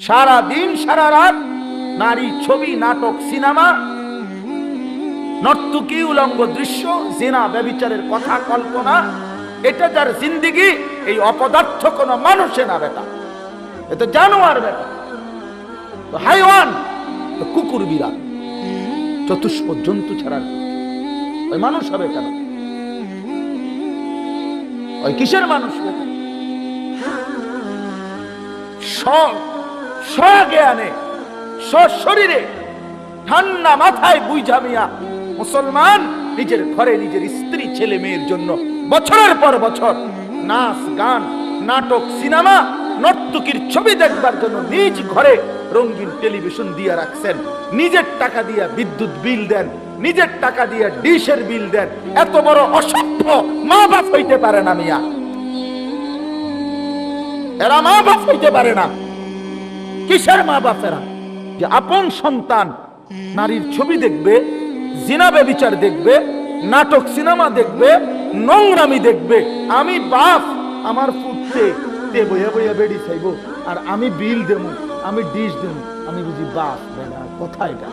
সারা দিন সারা রাত নারী ছবি, নাটক, সিনেমা, নর্তকী, উলঙ্গ দৃশ্য, জিনা, ব্যভিচারের কথা কল্পনা, এটা যার জিন্দিগি, এই অপদার্থ কোন মানুষে না বেটা, এ তো জানোয়ার বেটা, তো হাইওয়ান, তো কুকুর, বিড়াল, চতুষ্প জন্তু ছাড়া ওই মানুষ হবে কেন? ওই কিসের মানুষ? স্বজ্ঞানে, স্বশরীরে, ঠান্ডা মাথায় বুঝা মিয়া মুসলমান নিজের ঘরে নিজের স্ত্রী, ছেলে মেয়ের জন্য বছরের পর বছর নাচ, গান, নাটক, সিনেমা, নর্তকীর ছবি দেখবার জন্য নিজ ঘরে রঙিন টেলিভিশন দিয়ে রাখছেন, নিজের টাকা দিয়ে বিদ্যুৎ বিল দেন, নিজের টাকা দিয়ে ডিশের বিল দেন। এত বড় অসভ্য মা বাপ হইতে পারে না মিয়া, এরা মা বাপ হইতে পারে না। কিসের মা বাপেরা যে আপন সন্তান নারীর ছবি দেখবে, জিনা ব্যভিচার দেখবে, নাটক সিনেমা দেখবে, নোংরামি দেখবে, আমি বাপ আমার পুত্রে তে বইয়া বইয়া বেড়ি চাইবো আর আমি বিল দেবো, আমি ডিশ দেবো, আমি বুঝি বাপ? কথা এটা?